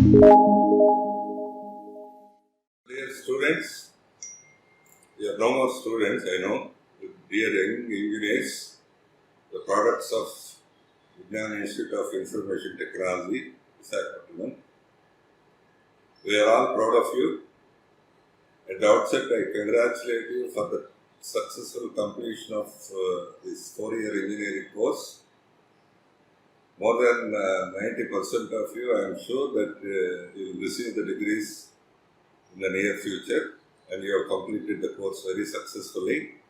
Dear students, you are no more students, I know. Dear young engineers, the products of Vijnana Institute of Information Technology, Visakhapatnam. We are all proud of you. At the outset, I congratulate you for the successful completion of this 4-year engineering course. More than 90% of you, I am sure that you will receive the degrees in the near future, and you have completed the course very successfully.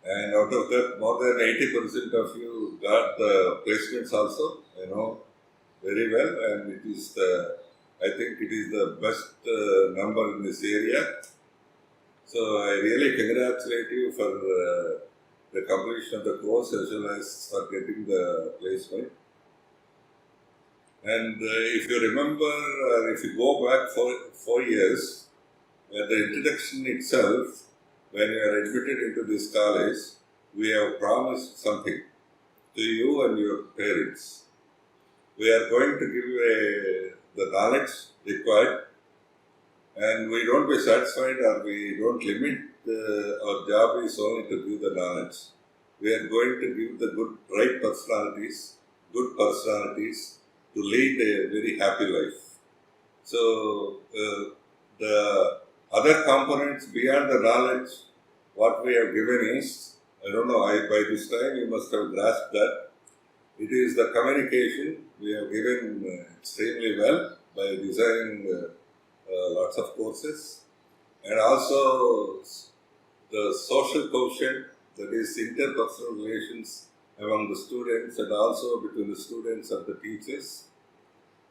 And out of that, more than 80% of you got the placements also, I know very well, and it is I think it is the best number in this area. So I really congratulate you for the completion of the course as well as for getting the placement. And if you remember, if you go back 4 years, the introduction itself, when you are admitted into this college, we have promised something to you and your parents. We are going to give the knowledge required, and we don't be satisfied or we don't limit our job is only to give the knowledge. We are going to give the right personalities to lead a very happy life. So the other components beyond the knowledge, what we have given is, I don't know, by this time you must have grasped that. It is the communication we have given extremely well by designing lots of courses, and also the social quotient, that is interpersonal relations among the students and also between the students and the teachers,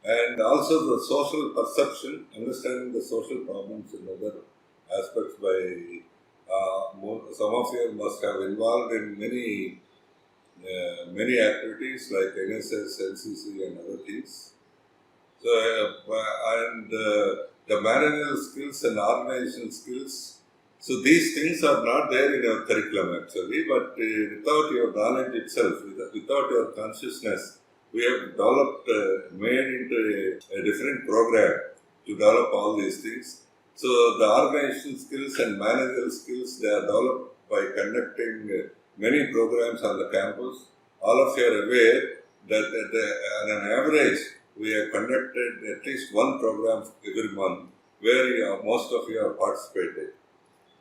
and also the social perception, understanding the social problems and other aspects by some of you must have involved in many activities like NSS, NCC and other things. So, the managerial skills and organizational skills, so these things are not there in our curriculum actually, but without your knowledge itself, without your consciousness, we have developed, made into a different program to develop all these things. So the organizational skills and managerial skills, they are developed by conducting many programs on the campus. All of you are aware that on an average, we have conducted at least one program every month where most of you have participated.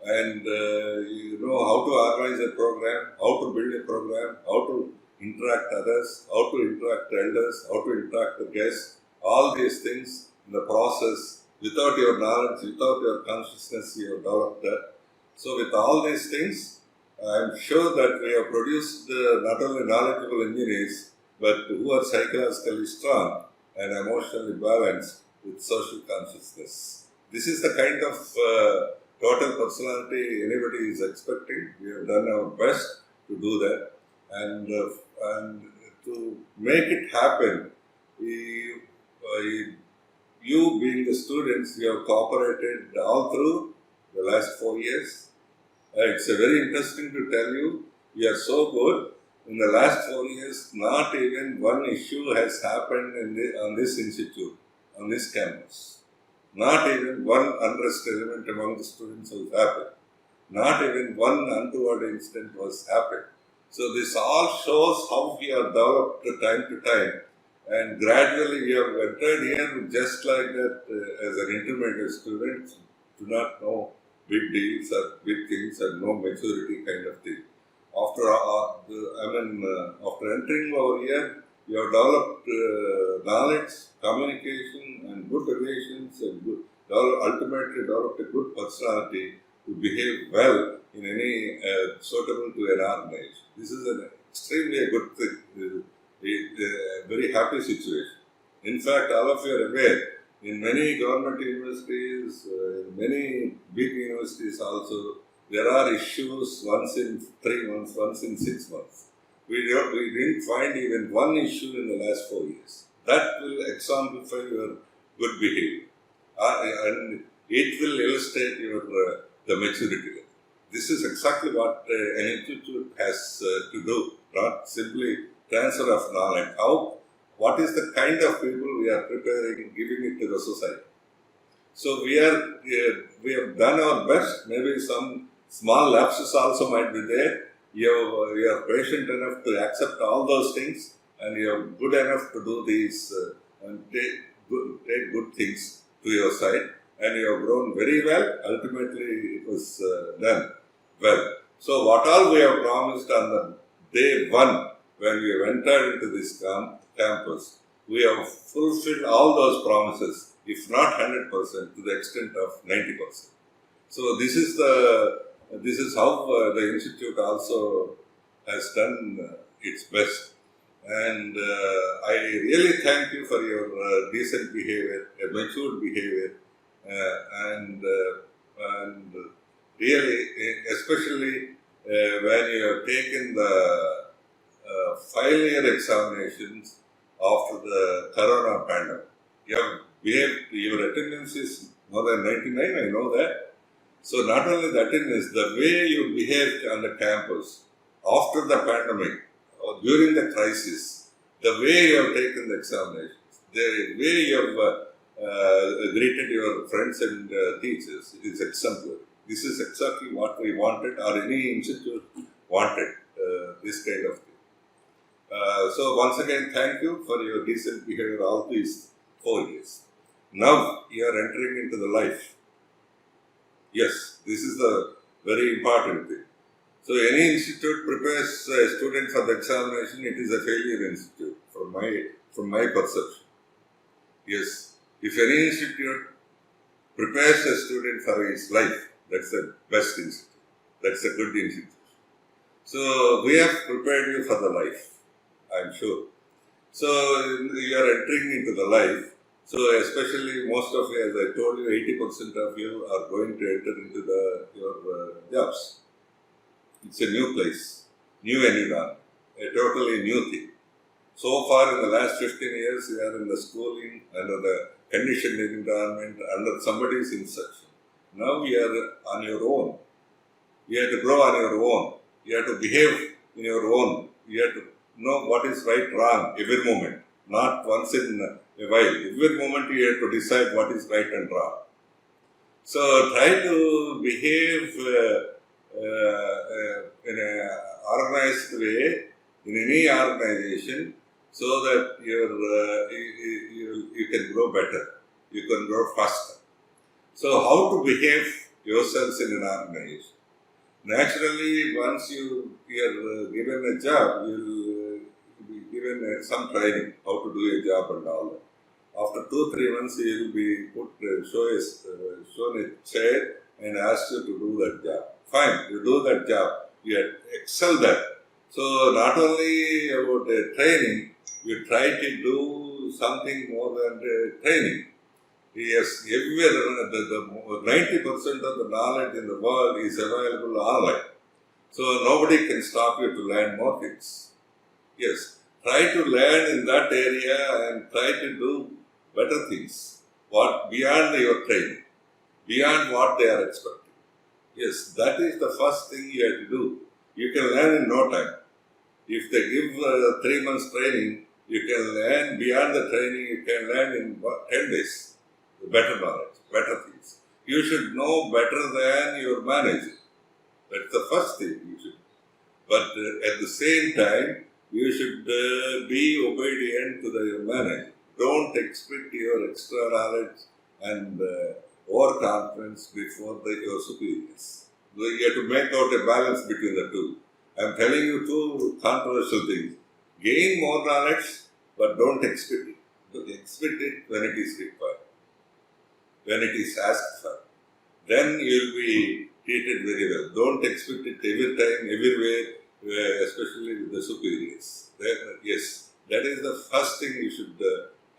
And you know how to organize a program, how to build a program, how to interact others, how to interact elders, how to interact the guests, all these things in the process. Without your knowledge, without your consciousness, you have developed that. So with all these things, I am sure that we have produced not only knowledgeable engineers, but who are psychologically strong and emotionally balanced with social consciousness. This is the kind of total personality anybody is expecting. We have done our best to do that, and to make it happen, you being the students, you have cooperated all through the last 4 years. It's very interesting to tell you, we are so good. In the last 4 years, not even one issue has happened on this institute, on this campus. Not even one unrest element among the students has happened. Not even one untoward incident was happened. So this all shows how we are developed time to time, and gradually we have entered here just like that as an intermediate student, do not know big deals or big things and no maturity kind of thing. After entering over here, we have developed knowledge, communication and good relations, and ultimately developed a good personality to behave well in any suitable to an organization. This is an extremely good thing, a very happy situation. In fact, all of you are aware, in many government universities, in many big universities also, there are issues once in 3 months, once in 6 months. We didn't find even one issue in the last 4 years. That will exemplify your good behavior. And it will illustrate your the maturity level. This is exactly what an institute has to do, not simply transfer of knowledge. what is the kind of people we are preparing, giving it to the society. So we have done our best. Maybe some small lapses also might be there. You are patient enough to accept all those things, and you are good enough to do these and take good things to your side. And you have grown very well. Ultimately, it was done well. So what all we have promised on the day one when we have entered into this campus, we have fulfilled all those promises, if not 100%, to the extent of 90%. So this is how the institute also has done its best. And I really thank you for your decent behavior, matured behavior, and really, especially when you have taken the final year examinations after the Corona pandemic. Your attendance is more than 99, I know that. So not only the attendance, the way you behaved on the campus after the pandemic or during the crisis, the way you have taken the examinations, the way you have greeted your friends and teachers is exemplary. This is exactly what we wanted, or any institute wanted, this kind of thing. So once again, thank you for your decent behavior all these 4 years. Now you are entering into the life. Yes, this is the very important thing. So any institute prepares a student for the examination, it is a failure institute from my perception. Yes, if any institute prepares a student for his life, that's the best institute. That's a good institute. So we have prepared you for the life, I am sure. So you are entering into the life. So especially most of you, as I told you, 80% of you are going to enter into your jobs. It's a new place, new environment, a totally new thing. So far in the last 15 years, you are in the schooling, under the conditioned environment, under somebody's instruction. Now you are on your own. You have to grow on your own. You have to behave in your own. You have to know what is right, wrong, every moment. Not once in a while. Every moment you have to decide what is right and wrong. So try to behave in an organized way, in any organization, so that you can grow better. You can grow faster. So how to behave yourselves in an organization? Naturally, once you are given a job, you will be given some training how to do a job and all that. After 2-3 months, you will be shown a chair and asked you to do that job. Fine, you do that job, you excel that. So not only about training, you try to do something more than training. Yes, everywhere, the 90% of the knowledge in the world is available online. So nobody can stop you to learn more things. Yes, try to learn in that area and try to do better things. What beyond your training, beyond what they are expecting. Yes, that is the first thing you have to do. You can learn in no time. If they give 3 months training, you can learn beyond the training, you can learn in 10 days. Better knowledge, better things. You should know better than your manager. That's the first thing you should. But at the same time, you should be obedient to your manager. Don't expect your extra knowledge and overconfidence before your superiors. You have to make out a balance between the two. I'm telling you two controversial things. Gain more knowledge, but don't expect it. Don't expect it when it is required. When it is asked for, then you will be treated very well. Don't expect it every time, everywhere, especially with the superiors. Yes, that is the first thing you should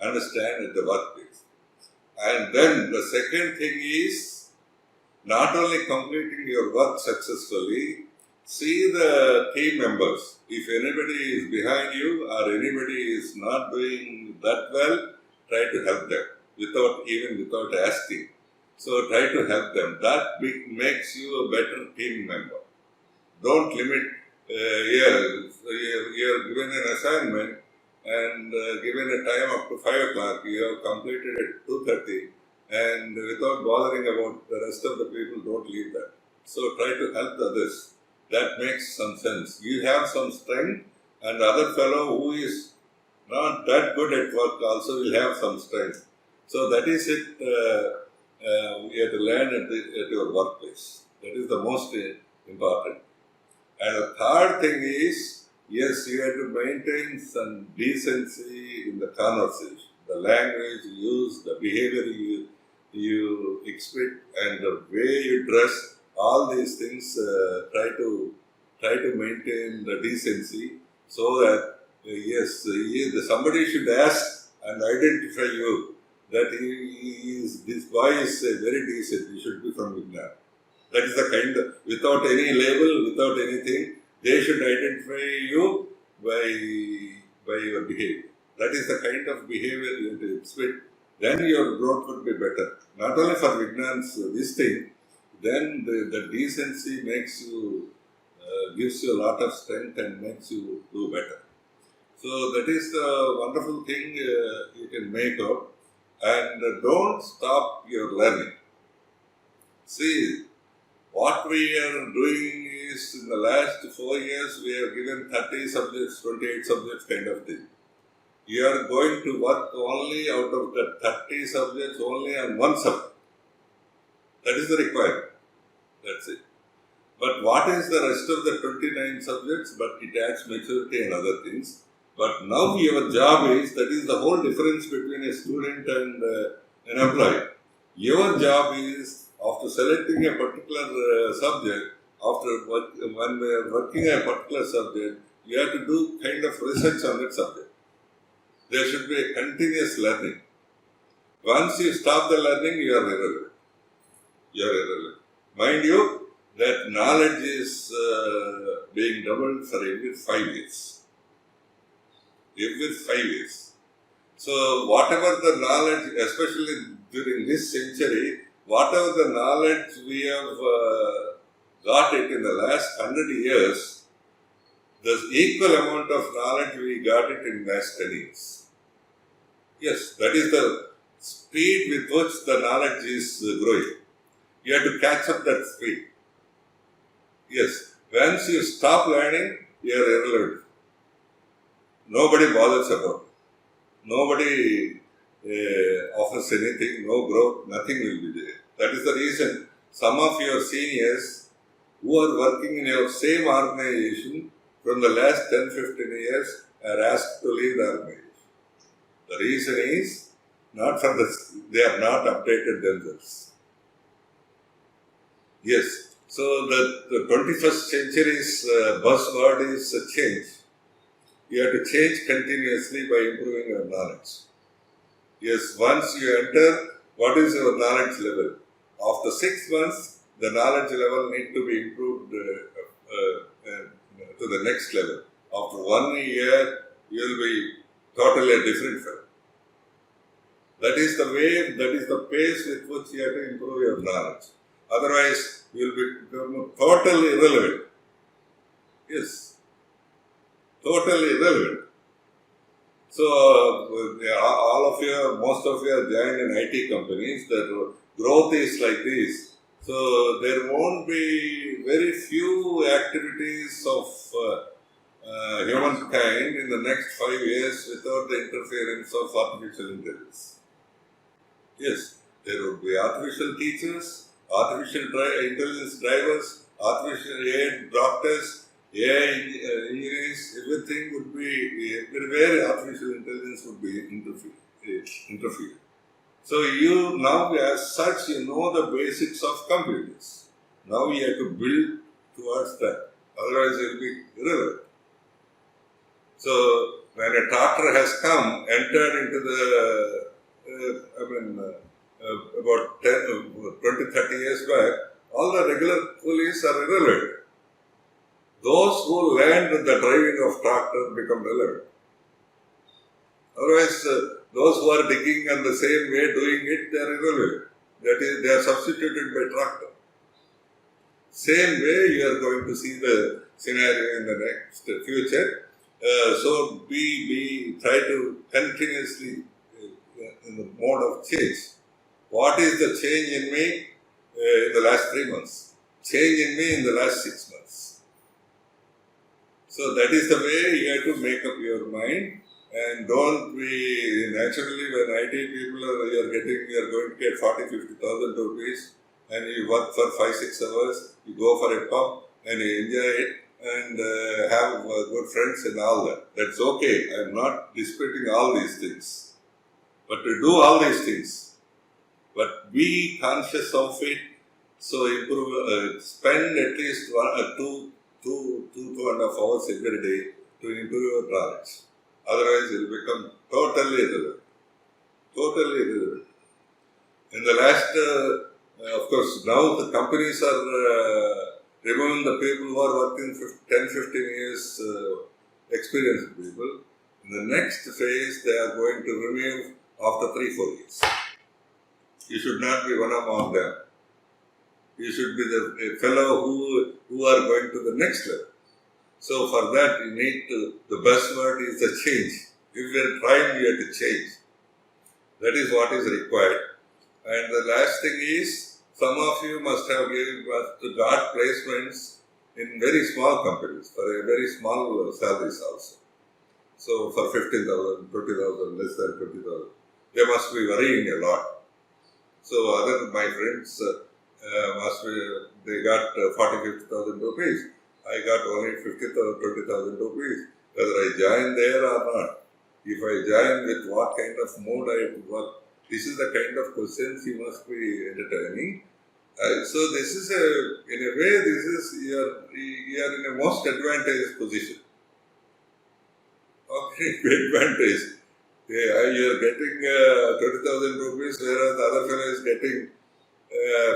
understand at the workplace. And then the second thing is, not only completing your work successfully, see the team members. If anybody is behind you or anybody is not doing that well, try to help them. Without asking. So try to help them. That makes you a better team member. Don't limit, you're given an assignment, and given a time up to 5 o'clock, you have completed at 2:30, and without bothering about the rest of the people, don't leave that. So try to help the others. That makes some sense. You have some strength, and the other fellow who is not that good at work also will have some strength. So that is it. We have to learn at your workplace. That is the most important. And the third thing is, yes, you have to maintain some decency in the conversation, the language you use, the behavior you expect, and the way you dress. All these things, try to maintain the decency, so that yes, somebody should ask and identify you that this boy is very decent. He should be from Vignan. That is the kind of, without any label, without anything, they should identify you by your behavior. That is the kind of behavior you have to expect. Then your growth would be better. Not only for Vignan's this thing, then the decency makes you, gives you a lot of strength and makes you do better. So that is the wonderful thing you can make out. And don't stop your learning. See, what we are doing is, in the last 4 years, we have given 30 subjects, 28 subjects kind of thing. You are going to work only out of the 30 subjects only on one subject. That is the requirement. That's it. But what is the rest of the 29 subjects? But it adds maturity and other things. But now your job is, that is the whole difference between a student and an employee. Your job is, after selecting a particular subject, when we are working a particular subject, you have to do kind of research on that subject. There should be a continuous learning. Once you stop the learning, you are irrelevant. You are irrelevant. Mind you, that knowledge is being doubled for every 5 years. Every 5 years. So whatever the knowledge, especially during this century, whatever the knowledge we have got it in the last 100 years, the equal amount of knowledge we got it in the last 10 years. Yes, that is the speed with which the knowledge is growing. You have to catch up that speed. Yes, once you stop learning, you are irrelevant. Nobody bothers about it. Nobody offers anything, no growth, nothing will be there. That is the reason some of your seniors who are working in your same organization from the last 10-15 years are asked to leave the organization. The reason is, they are not updated themselves. Yes, so the 21st century's buzzword is change. You have to change continuously by improving your knowledge. Yes, once you enter, what is your knowledge level? After 6 months, the knowledge level need to be improved to the next level. After 1 year, you will be totally a different fellow. That is the way, that is the pace with which you have to improve your knowledge. Otherwise, you will become totally irrelevant. Yes. Totally irrelevant. So, all of you, most of you are joined in IT companies. That growth is like this. So, there won't be very few activities of humankind in the next 5 years without the interference of artificial intelligence. Yes, there would be artificial teachers, artificial intelligence drivers, artificial AI doctors, AI engineers, everything would be, everywhere artificial intelligence would be interfere. So you now, as such, you know the basics of computers. Now you have to build towards that. Otherwise, it will be irrelevant. So when a tractor has entered into the, about 20-30 years back, all the regular coolies are irrelevant. Those who learned the driving of tractor become relevant. Otherwise, those who are digging and the same way doing it, they are irrelevant. That is, they are substituted by tractor. Same way you are going to see the scenario in the next future. So we try to continuously in the mode of change. What is the change in me in the last 3 months? Change in me in the last 6 months. So that is the way you have to make up your mind, and don't be naturally when IT people you are going to get 40,000-50,000 rupees, and you work for 5-6 hours, you go for a pub and you enjoy it and have good friends and all that. That's okay. I am not disputing all these things. But to do all these things, but be conscious of it, so improve, spend at least 2.5 hours every day to improve your knowledge. Otherwise, it will become totally irrelevant. Totally irrelevant. In the last, of course, now the companies are removing the people who are working 10-15 years experienced people. In the next phase, they are going to remove after 3-4 years. You should not be one among them. You should be the fellow who are going to the next level. So for that, you need to, the best word is the change. If you are trying, you have to change. That is what is required. And the last thing is, some of you must have got placements in very small companies for a very small salaries also. So for 15,000, 20,000, less than 20,000, they must be worrying a lot. So other my friends they got 40,000-50,000 rupees. I got only 50,000, 20,000 rupees. Whether I join there or not, if I join with what kind of mode I have to work, this is the kind of questions you must be entertaining. So this is in a way, this is you are in a most advantageous position. Okay, advantage. Yeah, you are getting 20,000 rupees, whereas the other fellow is getting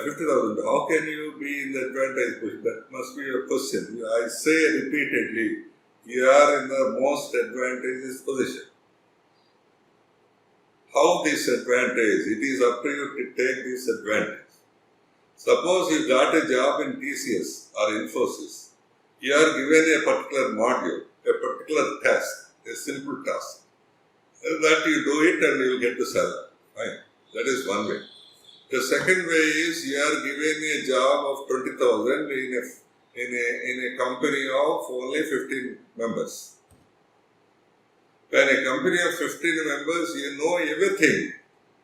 50,000. How can you be in the advantage position? That must be your question. I say repeatedly, you are in the most advantageous position. How this advantage? It is up to you to take this advantage. Suppose you got a job in TCS or Infosys. You are given a particular module, a particular task, a simple task. That you do it and you will get the salary. Fine. That is one way. The second way is you are given a job of 20,000 in a company of only 15 members. When a company of 15 members, you know everything.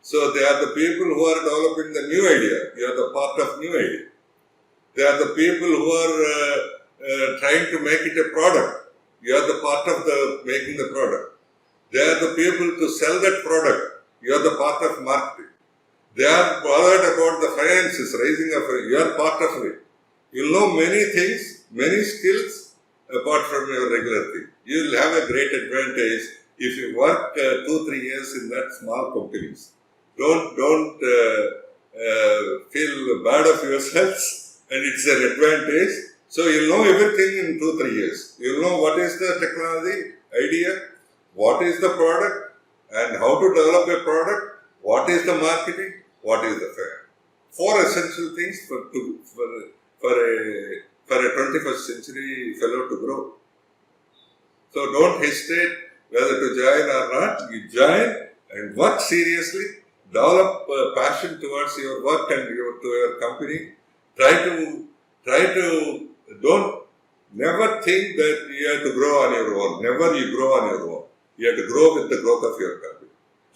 So they are the people who are developing the new idea. You are the part of new idea. They are the people who are trying to make it a product. You are the part of the making the product. They are the people to sell that product. You are the part of marketing. They are bothered about the finances, raising of it. You are part of it. You will know many things, many skills apart from your regular thing. You will have a great advantage if you work 2-3 years in that small companies. Don't feel bad of yourselves, and it's an advantage. So you'll know everything in 2-3 years. You'll know what is the technology idea, what is the product, and how to develop a product, what is the marketing, what is the fair. 4 essential things for a 21st century fellow to grow. So don't hesitate whether to join or not. You join and work seriously, develop passion towards your work and to your company. Never think that you have to grow on your own. Never you grow on your own. You have to grow with the growth of your company.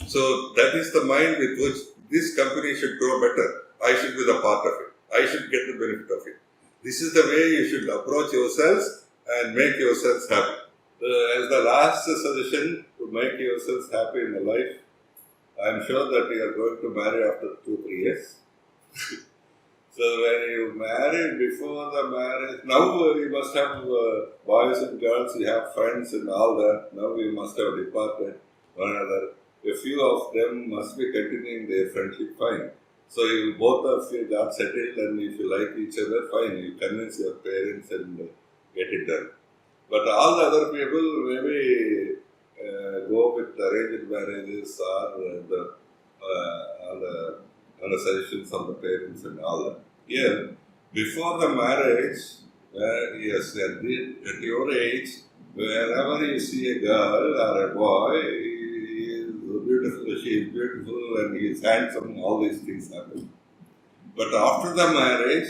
So that is the mind with which this company should grow better. I should be the part of it. I should get the benefit of it. This is the way you should approach yourselves and make yourselves happy. As the last suggestion to make yourselves happy in the life, I am sure that you are going to marry after 2-3 years. So when you marry, before the marriage, now you must have boys and girls, you have friends and all that. Now you must have departed one another. A few of them must be continuing their friendship, fine. So you both of you got settled, and if you like each other, fine. You convince your parents and get it done. But all the other people maybe go with arranged marriages or on the suggestions of the parents and all that. Here, before the marriage, yes, at your age, Wherever you see a girl or a boy, he is beautiful, she is beautiful, and he is handsome, all these things happen. But after the marriage,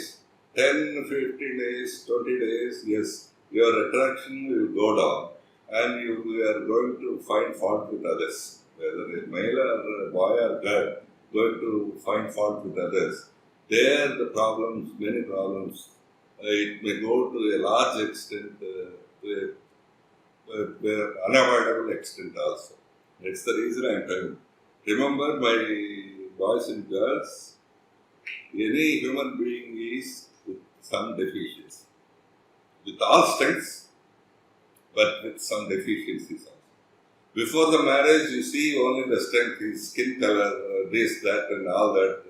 10, 15 days, 20 days, yes, your attraction will go down and you are going to find fault with others. Whether a male or a boy or girl, going to find fault with others. There the problems, many problems, it may go to a large extent, to unavoidable extent also. That's the reason I am telling. Remember, my boys and girls, any human being is with some deficiency, with all strengths, but with some deficiencies also. Before the marriage, you see only the strength, his skin color, this, that, and all that,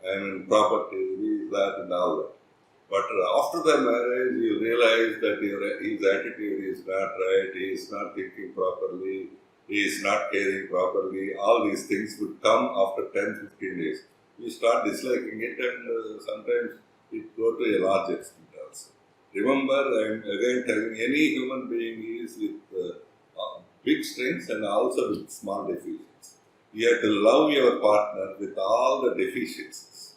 and property, this, that, and all that. But after the marriage, you realize that his attitude is not right, he is not thinking properly, he is not caring properly. All these things would come after 10, 15 days. You start disliking it, and sometimes it go to a large extent also. Remember, I am again telling, any human being is with big strengths and also with small deficiencies. You have to love your partner with all the deficiencies,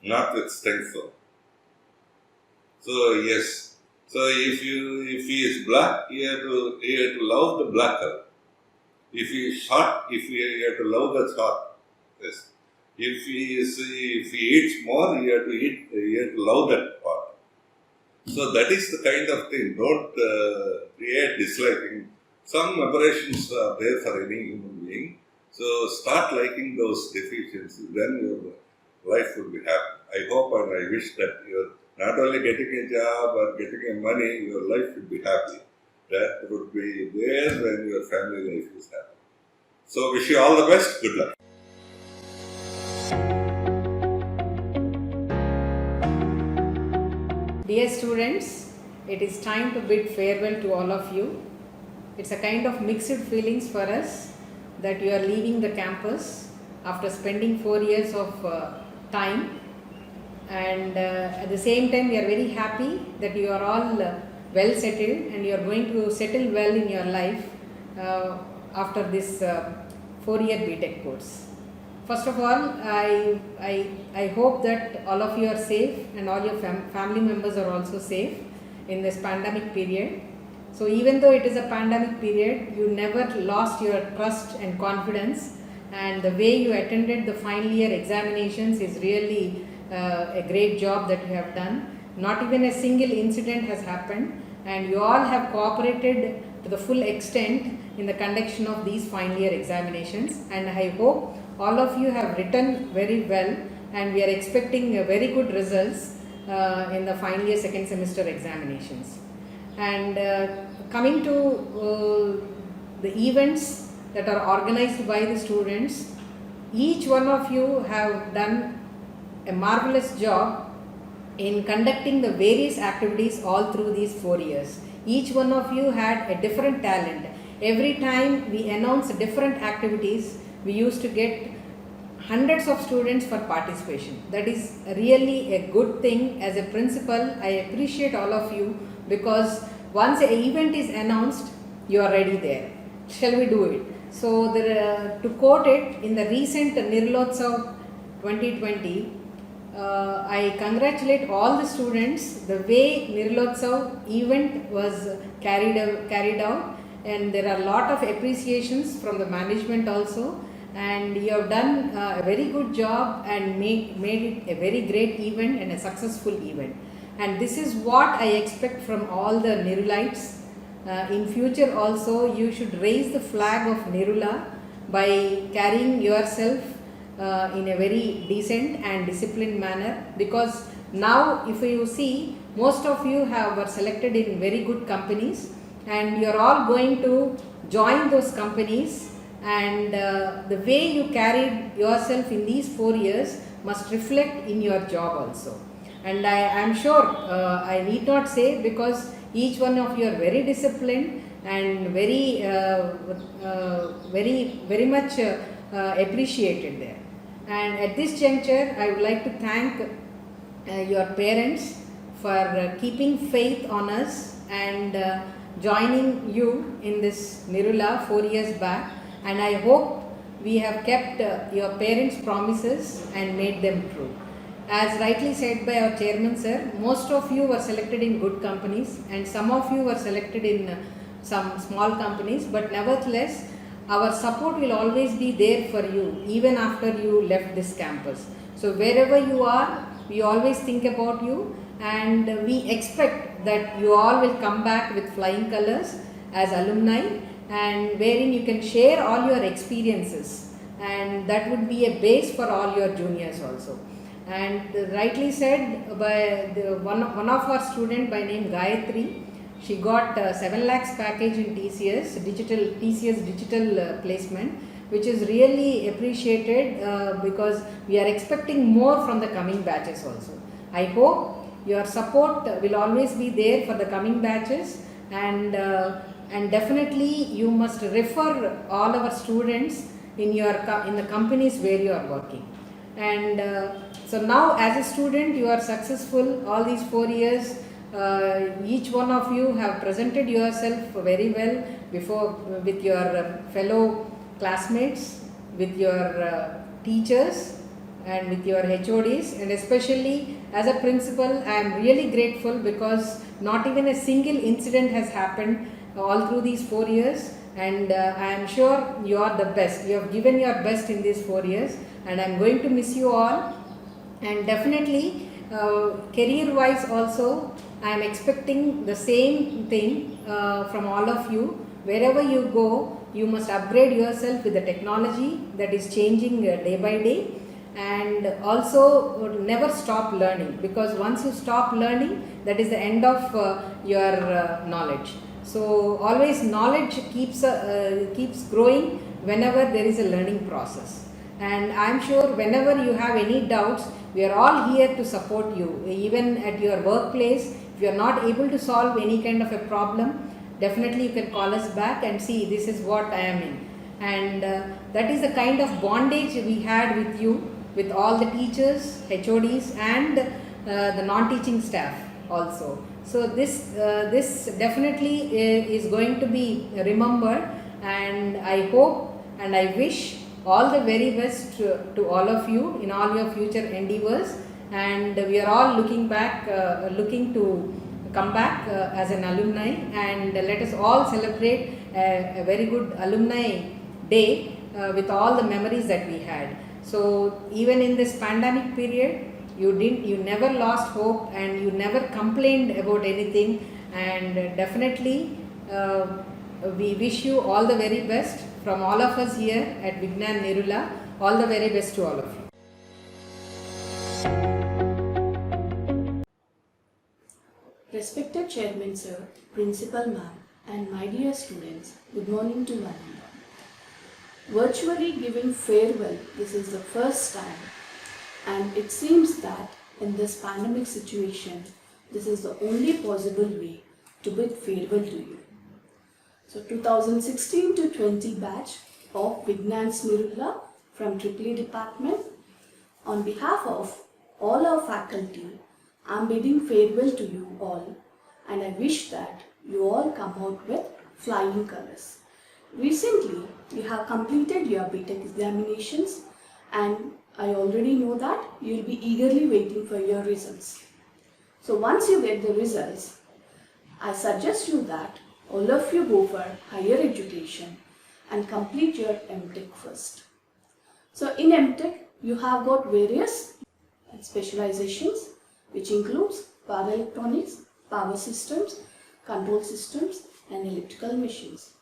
not with strengths only. So yes, so if he is black, you have to love the black color. If he is short, you have to love the short. Yes. If he eats more, you have to love that part. So that is the kind of thing. Don't create disliking. Some aberrations are there for any human being. So start liking those deficiencies. Then your life will be happy. I hope and I wish that you're not only getting a job or getting a money, your life will be happy. That would be there when your family life is happy. So wish you all the best. Good luck. Dear students, it is time to bid farewell to all of you. It's a kind of mixed feelings for us that you are leaving the campus after spending 4 years of time, and at the same time we are very happy that you are all well settled and you are going to settle well in your life after this 4-year BTech course. First of all, I hope that all of you are safe and all your family members are also safe in this pandemic period. So even though it is a pandemic period, you never lost your trust and confidence, and the way you attended the final year examinations is really a great job that you have done. Not even a single incident has happened, and you all have cooperated to the full extent in the conduction of these final year examinations, and I hope all of you have written very well, and we are expecting very good results in the final year second semester examinations. And coming to the events that are organized by the students, each one of you have done a marvelous job in conducting the various activities all through these 4 years. Each one of you had a different talent. Every time we announce different activities, we used to get hundreds of students for participation. That is really a good thing. As a principal, I appreciate all of you, because once an event is announced, you are ready there. Shall we do it? So to quote it, in the recent Nirlotsav 2020, I congratulate all the students the way Nirlotsav event was carried out, and there are a lot of appreciations from the management also, and you have done a very good job and made it a very great event and a successful event. And this is what I expect from all the Nirulites. In future also, you should raise the flag of Nirula by carrying yourself in a very decent and disciplined manner, because now if you see, most of you were selected in very good companies, and you are all going to join those companies, and the way you carried yourself in these 4 years must reflect in your job also. And I am sure, I need not say, because each one of you are very disciplined and very much appreciated there. And at this juncture, I would like to thank your parents for keeping faith on us and joining you in this Nirula 4 years back, and I hope we have kept your parents' promises and made them true. As rightly said by our chairman sir, most of you were selected in good companies and some of you were selected in some small companies, but nevertheless our support will always be there for you even after you left this campus. So wherever you are, we always think about you, and we expect that you all will come back with flying colors as alumni, and wherein you can share all your experiences, and that would be a base for all your juniors also. And rightly said by one of our student by name Gayatri, she got 7 lakhs package in TCS digital placement, which is really appreciated because we are expecting more from the coming batches also. I hope your support will always be there for the coming batches, and definitely you must refer all our students in the companies where you are working. And so now as a student you are successful all these 4 years. Each one of you have presented yourself very well before with your fellow classmates, with your teachers and with your HODs, and especially as a principal I am really grateful because not even a single incident has happened all through these 4 years, and I am sure you are the best. You have given your best in these 4 years, and I am going to miss you all. And definitely career wise also I am expecting the same thing from all of you. Wherever you go, you must upgrade yourself with the technology that is changing day by day, and also never stop learning, because once you stop learning, that is the end of your knowledge. So always knowledge keeps growing whenever there is a learning process. And I am sure whenever you have any doubts, we are all here to support you. Even at your workplace, if you are not able to solve any kind of a problem, definitely you can call us back and see this is what I am in. And that is the kind of bondage we had with you, with all the teachers, HODs and the non-teaching staff also. So this definitely is going to be remembered, and I hope and I wish all the very best to all of you in all your future endeavors. And we are all looking to come back as an alumni, and let us all celebrate a very good alumni day with all the memories that we had. So even in this pandemic period, you never lost hope and you never complained about anything, and definitely we wish you all the very best from all of us here at Vignan Nirula. All the very best to all of you. Respected Chairman Sir, Principal Ma'am, and my dear students, good morning to one and all. Virtually giving farewell, this is the first time, and it seems that in this pandemic situation, this is the only possible way to bid farewell to you. So 2016 to 20 batch of Vignan Nirula from AAA department, on behalf of all our faculty, I am bidding farewell to you all, and I wish that you all come out with flying colors. Recently, you have completed your BTech examinations, and I already know that you will be eagerly waiting for your results. So once you get the results, I suggest you that all of you go for higher education and complete your MTech first. So in MTech, you have got various specializations, which includes power electronics, power systems, control systems and electrical machines.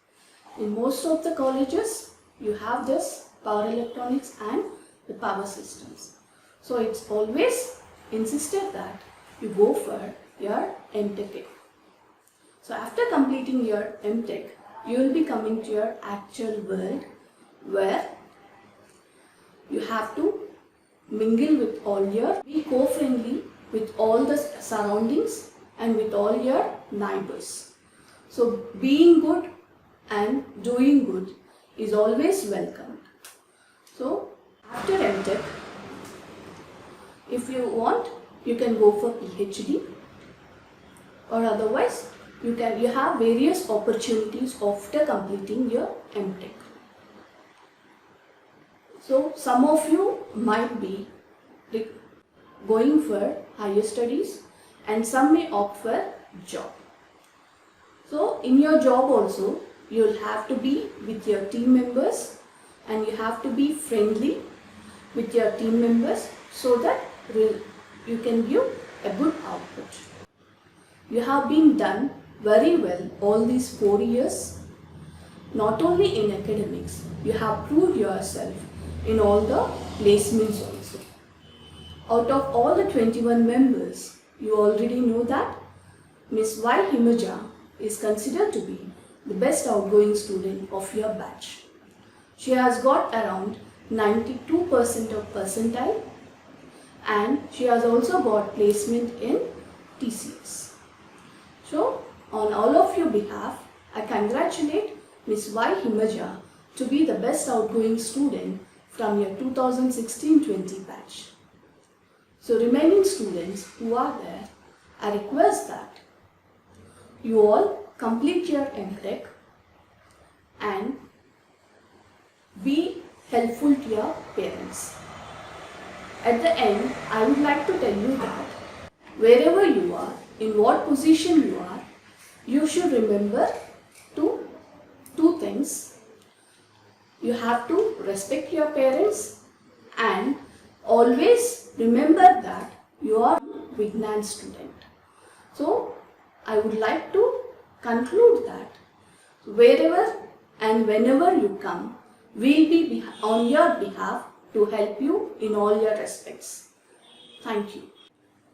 In most of the colleges, you have this power electronics and the power systems. So it's always insisted that you go for your MTech. So after completing your MTech, you will be coming to your actual world where you have to mingle with all your, be co-friendly with all the surroundings and with all your neighbors. So being good and doing good is always welcomed. So after MTech, if you want, you can go for PhD, or otherwise you have various opportunities after completing your MTech. So some of you might be going for higher studies and some may opt for job. So in your job also, you'll have to be with your team members and you have to be friendly with your team members so that you can give a good output. You have been done very well all these 4 years. Not only in academics, you have proved yourself in all the placements also. Out of all the 21 members, you already know that Miss Y. Himaja is considered to be the best outgoing student of your batch. She has got around 92% of percentile and she has also got placement in TCS. So, on all of your behalf, I congratulate Miss Y. Himaja to be the best outgoing student from your 2016-20 batch. So, remaining students who are there, I request that you all complete your MTech and be helpful to your parents. At the end, I would like to tell you that wherever you are, in what position you are, you should remember two things. You have to respect your parents and always remember that you are a Vignan student. So, I would like to conclude that wherever and whenever you come, we'll be on your behalf to help you in all your respects. Thank you.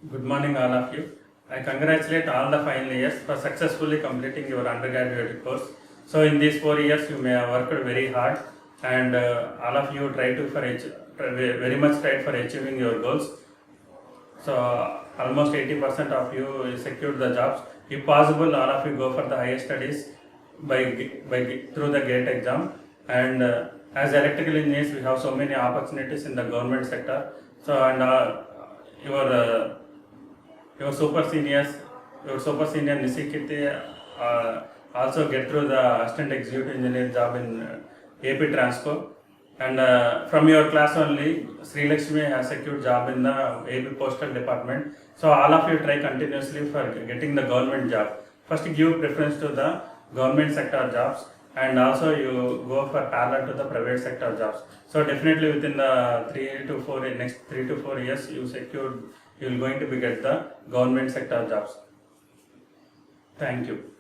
Good morning, all of you. I congratulate all the final years for successfully completing your undergraduate course. So, in these 4 years, you may have worked very hard, and all of you very much tried for achieving your goals. So, almost 80% of you secured the jobs. If possible, all of you go for the higher studies through the GATE exam. And as electrical engineers, we have so many opportunities in the government sector. So, and your super senior Nisikiti also get through the assistant executive engineer job in AP Transco. And from your class only, Sri Lakshmi has secured job in the AP Postal Department. So all of you try continuously for getting the government job. First give preference to the government sector jobs, and also you go for parallel to the private sector jobs. So definitely within the next 3 to 4 years, you will going to be get the government sector jobs. Thank you.